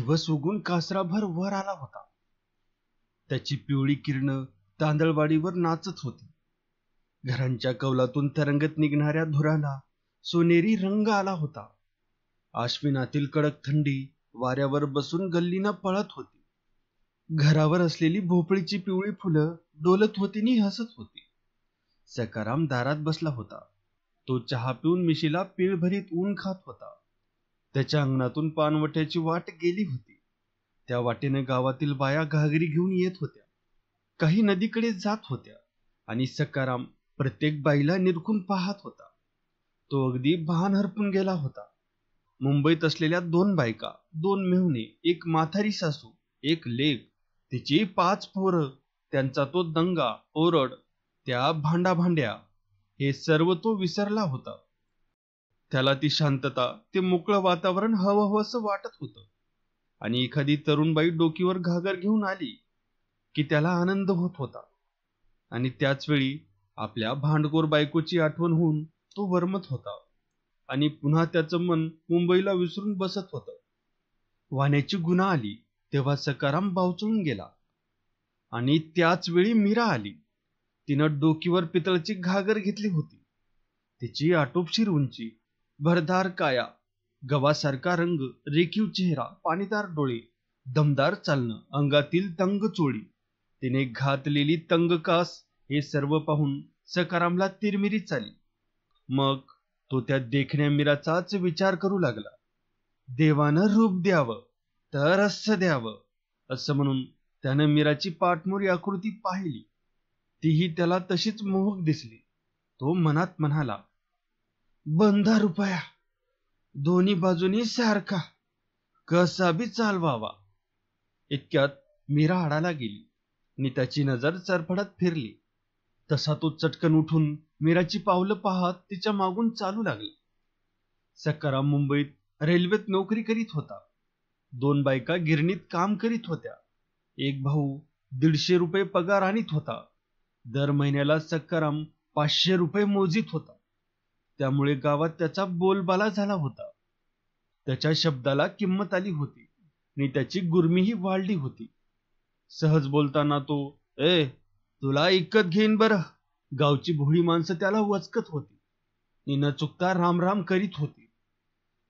दिवस उगून कासराभर वर आला होता. त्याची पिवळी किरण तांदळवाडीवर नाचत होती. घरांच्या कौलातून तरंगत निघणाऱ्या धुराला सोनेरी रंग आला होता. आश्विनातील कडक थंडी वाऱ्यावर बसून गल्लीनं पळत होती. घरावर असलेली भोपळीची पिवळी फुलं डोलत होती नि हसत होती. सकाराम दारात बसला होता. तो चहा पिऊन मिशीला पिळभरीत ऊन खात होता. त्याच्या अंगणातून पानवट्याची वाट गेली होती. त्या वाटेने गावातील बाया घागरी घेऊन येत होत्या. काही नदीकडे जात होत्या आणि सकाराम प्रत्येक बाईला निरखून पाहत होता. तो अगदी भान हरपून गेला होता. मुंबईत असलेल्या 2 बायका, 2 मेहुणे, एक म्हातारी सासू, एक लेक, तिची 5 पोरं, त्यांचा तो दंगा, ओरड, त्या भांड्या, हे सर्व तो विसरला होता. त्याला ती शांतता, ते मोकळं वातावरण हवंहवंसं वाटत होतं. आणि एखादी तरुणबाई डोकीवर घागर घेऊन आली की त्याला आनंद होत होता. आणि त्याच वेळी आपल्या भांडखोर बायकोची आठवण होऊन तो वरमत होता आणि पुन्हा त्याचं मन मुंबईला विसरून बसत होतं. वाण्याची गुन्हा आली तेव्हा सकाराम बावचळून गेला. आणि त्याच वेळी मीरा आली. तिनं डोकीवर पितळची घागर घेतली होती. तिची आटोपशीर उंची, भरदार काया, गव्हासारखा रंग, रेखीव चेहरा, पाणीदार डोळे, दमदार चालणं, अंगातील तंग चोळी, तिने घातलेली तंग कास, हे सर्व पाहून सकारामला तिरमिरीच आली. मग तो त्या देखण्या मीराचाच विचार करू लागला. देवानं रूप द्यावं तर असं द्यावं, असं म्हणून त्यानं मीराची पाठमोरी आकृती पाहिली. तीही त्याला तशीच मोहक दिसली. तो मनात म्हणाला, बंधा रुपया, दोन्ही बाजूनी सारखा, कसा बी चालवावा. इतक्यात मीरा आडाला गेली आणि त्याची नजर चरफडत फिरली. तसा तो चटकन उठून मीराची पावलं पाहत तिच्या मागून चालू लागला. सकाराम मुंबईत रेल्वेत नोकरी करीत होता. 2 बायका गिरणीत काम करीत होत्या. एक भाऊ 150 रुपये पगार आणीत होता. दर महिन्याला सकाराम 500 रुपये मोजीत होता. त्यामुळे गावात त्याचा बोलबाला झाला होता. त्याच्या शब्दाला किंमत आली होती आणि त्याची गुरमीही वाढली होती. सहज बोलताना तो, तुला इकत घेईन बरं, गावची भोळी माणसं त्याला वचकत होती. न चुकता रामराम करीत होती.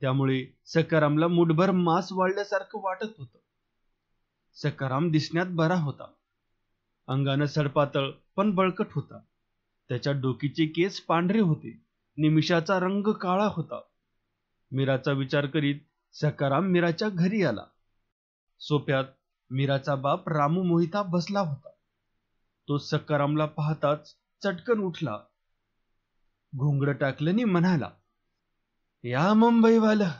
त्यामुळे सकारामला मुठभर मांस वाढल्यासारखं वाटत होतं. सकाराम दिसण्यात बरा होता. अंगानं सडपातळ पण बळकट होता. त्याच्या डोकीचे केस पांढरे होते. निमिषाचा रंग काळा होता. मीराचा विचार करीत सकाराम मीराच्या घरी आला. सोप्यात मीराचा बाप रामू मोहिता बसला होता. तो सकारामला पाहताच चटकन उठला. घोंगडं टाकलं नि म्हणाला, या मुंबईवालं.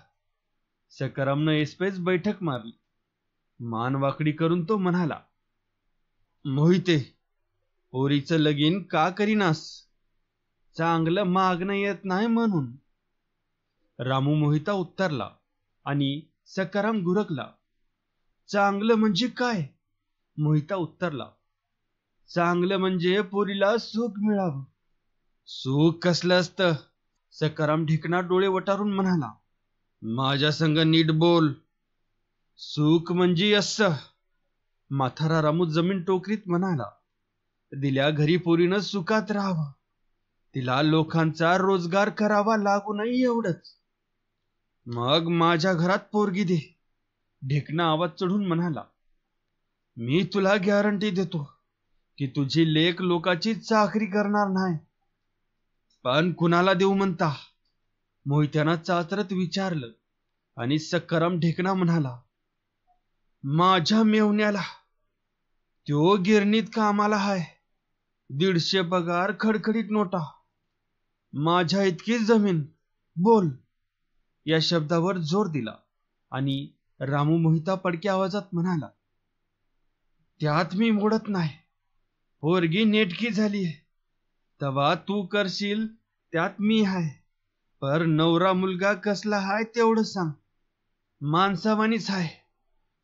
सकारामनं एसपेस बैठक मारली. मान वाकडी करून तो म्हणाला, मोहिते, पोरीचं लगीन का करीनास? चांगलं मागणं येत नाही म्हणून. रामू मोहिता उत्तरला आणि सकाराम गुरकला. चांगलं म्हणजे काय? मोहिता उत्तरला. चांगलं म्हणजे पोरीला सुख मिळावं. सुख कसलं असतं? सकाराम ढिकणा डोळे वटारून म्हणाला, माझ्या संग नीट बोल. सुख म्हणजे असं. म्हातारा रामू जमीन टोकरीत म्हणाला, दिल्या घरी पोरीनं सुखात राहावं. तिला लोकांचा रोजगार करावा लागू नये एवढंच. मग माझ्या घरात पोरगी दे. ढेकणा आवाज चढून म्हणाला, मी तुला गॅरंटी देतो की तुझी लेक लोकाची चाकरी करणार नाही. पण कुणाला देऊ म्हणता? मोहित्यानं चाचरत विचारलं. आणि सकाराम ढेकणा म्हणाला, माझ्या मेवण्याला. त्यो गिरणीत कामाला हाय. 150 पगार, खडखडीत नोटा. माझ्या इतकी जमीन. बोल. या शब्दावर जोर दिला आणि रामू मोहिता पडक्या आवाजात म्हणाला, त्यात मी मोडत नाही. पोरगी नेटकी झालीये. तवा तू करशील त्यात मी हाय. पर नवरा मुलगा कसला हाय तेवढं सांग. माणसावानीच हाय.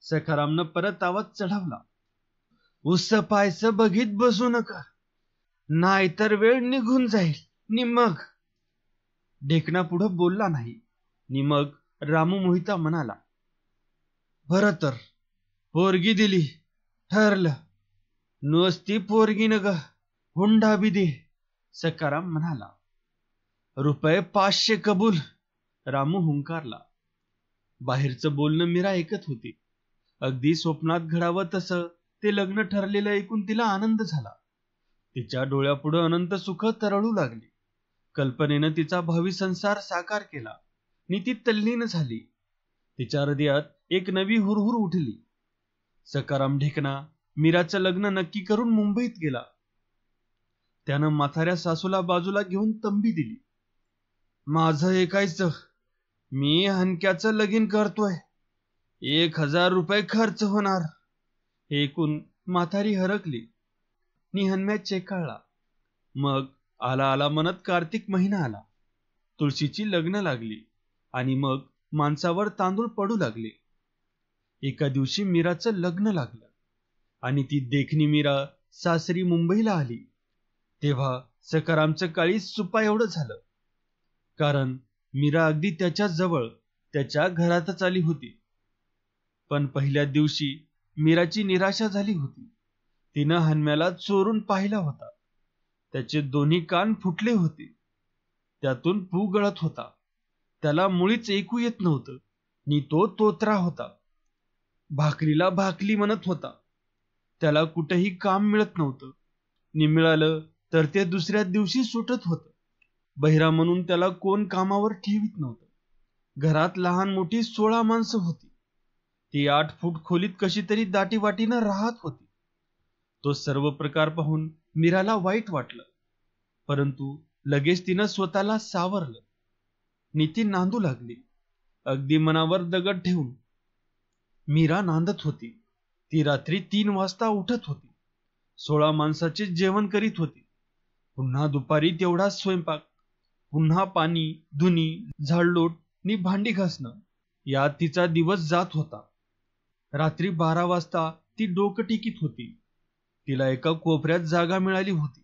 सखारामनं परत आवाज चढवला. उस पायस बघीत बसू नका, नाहीतर वेळ निघून जाईल. नि मग. ढेकणा पुढं बोलला नाही. नि मग रामू मोहिता म्हणाला, बरं तर पोरगी दिली, ठरलं. नुसती पोरगी न ग, हुंडा बी दे, सकाराम म्हणाला. ₹500 कबूल, रामू हुंकारला. बाहेरचं बोलणं मीरा ऐकत होती. अगदी स्वप्नात घडावं तसं ते लग्न ठरलेलं ऐकून तिला आनंद झाला. तिच्या डोळ्यापुढं अनंत सुख तरळू लागली. कल्पनेनं तिचा भावी संसार साकार केला आणि ती तल्लीन झाली. तिच्या हृदयात एक नवी हुरहुर उठली. सकाराम ढेकणा मीराचं लग्न नक्की करून मुंबईत गेला. त्यानं म्हाताऱ्या सासूला बाजूला घेऊन तंबी दिली. माझं ऐकायचं, मी हनक्याचं लगीन करतोय, ₹1000 खर्च होणार. हे ऐकून म्हातारी हरकली नि हनम्या चेकाळला. मग आला आला म्हणत कार्तिक महिना आला. तुळशीची लग्न लागली आणि मग माणसावर तांदूळ पडू लागले. एका दिवशी मीराचं लग्न लागलं आणि ती देखणी मीरा सासरी मुंबईला आली. तेव्हा सकारामचं काळीज सुपा एवढं झालं. कारण मीरा अगदी त्याच्या जवळ, त्याच्या घरातच आली होती. पण पहिल्या दिवशी मीराची निराशा झाली होती. तिनं हनम्याला चोरून पाहिला होता. त्याचे दोन्ही कान फुटले होते. त्यातून पू गळत होता. त्याला मुळीच ऐकू येत नव्हतं नि तो तोतरा होता. भाकरीला भाकली म्हणत होता. त्याला कुठेही काम मिळत नव्हतं नि मिळालं तर ते दुसऱ्या दिवशी सुटत होतं. बहिरा म्हणून त्याला कोण कामावर ठेवीत नव्हतं. घरात लहान मोठी 16 माणसं होती. ती 8 फूट खोलीत कशी तरी दाटीवाटीनं राहत होती. तो सर्व प्रकार पाहून मीराला वाईट वाटलं. परंतु लगेच तिनं स्वतःला सावरलं. नीती नांदू लागली. अगदी मनावर दगड ठेवून मीरा नांदत होती. ती रात्री 3 वाजता उठत होती. 16 माणसाचे जेवण करीत होती. पुन्हा दुपारी तेवढा स्वयंपाक, पुन्हा पाणी, धुनी, झाडलोट नि भांडी घासणं यात तिचा दिवस जात होता. रात्री 12 वाजता ती डोकं टिकीत होती. तिला एका कोपऱ्यात जागा मिळाली होती.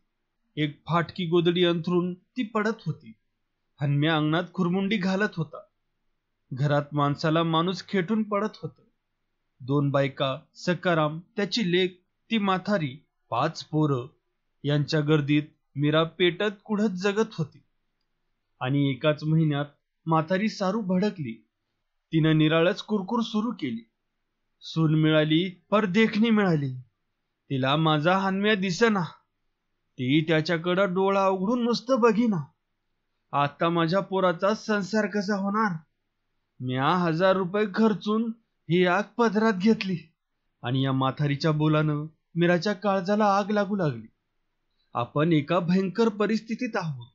एक फाटकी गोदडी अंथरून ती पडत होती. हनम्या अंगणात खुरमुंडी घालत होता. घरात माणसाला माणूस खेटून पडत होतं. 2 बायका, सकाराम, त्याची लेक, ती म्हातारी, 5 पोरं यांच्या गर्दीत मीरा पेटत कुढत जगत होती. आणि एकाच महिन्यात म्हातारी सारू भडकली. तिनं निराळच कुरकुर सुरू केली. सून मिळाली पर देखणी मिळाली. तिला माझा हनम्या दिसेना. ती त्याच्याकडं डोळा उघडून नुसतं बघीना. आता माझ्या पोराचा संसार कसा होणार. म्या ₹1000 खर्चून ही आग पदरात घेतली. आणि या म्हातारीच्या बोलानं मीराच्या काळजाला आग लागू लागली. आपण एका भयंकर परिस्थितीत आहोत.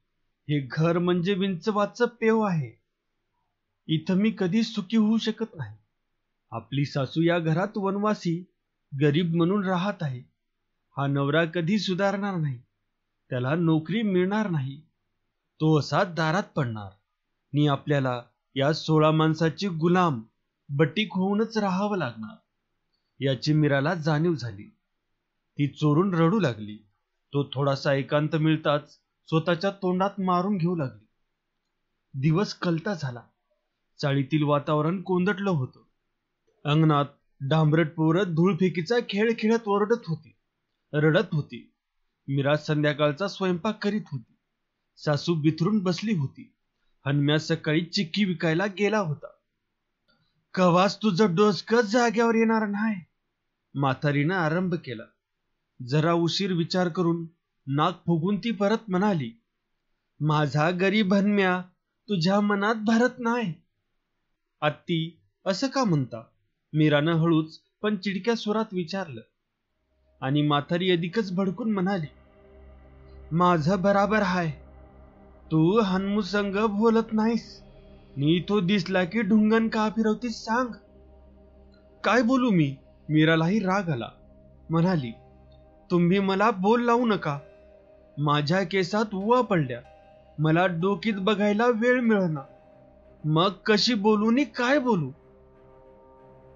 हे घर म्हणजे विंचवाचं पेव आहे. इथं मी कधी सुखी होऊ शकत नाही. आपली सासू या घरात वनवासी, गरीब म्हणून राहत आहे. हा नवरा कधी सुधारणार नाही. त्याला नोकरी मिळणार नाही. तो असा दारात पडणार नि आपल्याला या 16 माणसाची गुलाम, बटीक होऊनच राहावं लागणार. याची मीराला जाणीव झाली. ती चोरून रडू लागली. तो थोडासा एकांत मिळताच स्वतःच्या तोंडात मारून घेऊ लागली. दिवस कलता झाला. चाळीतील वातावरण कोंदटलं होतं. अंगणात डांबरट पोरं धूळफेकीचा खेळ खेळत ओरडत होती, रडत होती. मीरा संध्याकाळचा स्वयंपाक करीत होती. सासू बिथरून बसली होती. हनम्या सकाळी चिक्की विकायला गेला होता. कवाच तुझं डोसकं जाग्यावर येणार नाही, म्हातारीनं आरंभ केला. जरा उशीर विचार करून नाक फुगून ती परत म्हणाली, माझा गरीब हनम्या तुझ्या मनात भरत नाही. आत्ती, असं का म्हणता, मीरानं हळूच पण चिडक्या स्वरात विचारलं. आणि म्हातारी अधिकच भडकून म्हणाली, माझं बराबर हाय. तू हनमू संग बोलत नाहीस नी तो दिसला की ढुंगण का फिरवतीस सांग. काय बोलू मी. मीरालाही राग आला. म्हणाली, तुम्ही मला बोल लावू नका. माझ्या केसात उवा पडल्या. मला डोकीत बघायला वेळ मिळना. मग कशी बोलू नी काय बोलू.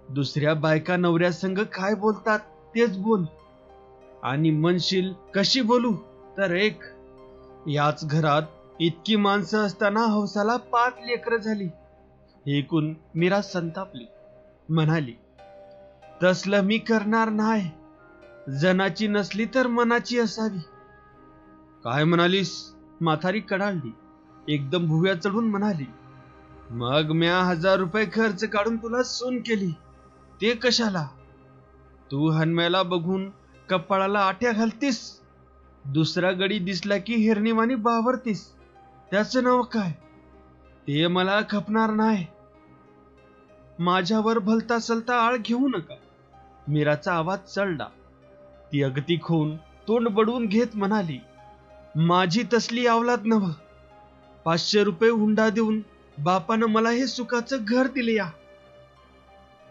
दुसऱ्या बायका नवऱ्यासंग काय बोलतात तेच बोल. आणि म्हणशील कशी बोलू तर एक, याच घरात इतकी माणसं असताना हौसाला 5 लेकरं झाली. हे ऐकून मीरा संतापली. म्हणाली, तसलं मी करणार नाही. जनाची नसली तर मनाची असावी. काय म्हणालीस? म्हातारी कडाळली. एकदम भुव्या चढून म्हणाली, मग म्या 1000 रुपये खर्च काढून तुला सून केली, ते कशाला? तू हनम्याला बघून कपाळाला आट्या घालतीस, दुसरा गडी दिसला की हिरणीवाणी बावरतीस, त्याचं नाव काय? ते मला खपणार नाही. माझ्यावर भलता सलता आळ घेऊ नका. मीराचा आवाज चढला. ती अगदी खून तोंड बडवून घेत म्हणाली, माझी तसली अवलाद नव. 500 रुपये हुंडा देऊन बापानं मला हे सुखाचं घर दिले या.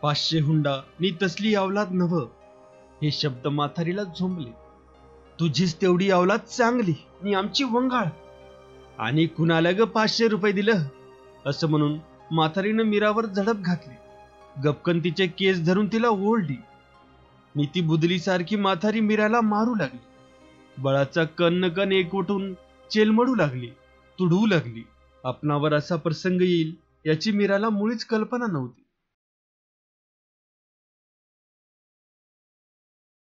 500 हुंडा नी तसली अवलाद नव. हे शब्द म्हातारीला झोंबले. तुझीच तेवढी अवलाद चांगली नी आमची वंगाळ. आणि कुणाला ग 500 रुपये दिलं? असं म्हणून म्हातारीनं मीरावर झडप घातली. गपकन तिचे केस धरून तिला ओढली. नीती बुदलीसारखी म्हातारी मीराला मारू लागली. बळाचा कण न कण एकवटून चेलमडू लागली, तुडवू लागली. आपणावर असा प्रसंग येईल याची मीराला मुळीच कल्पना नव्हती.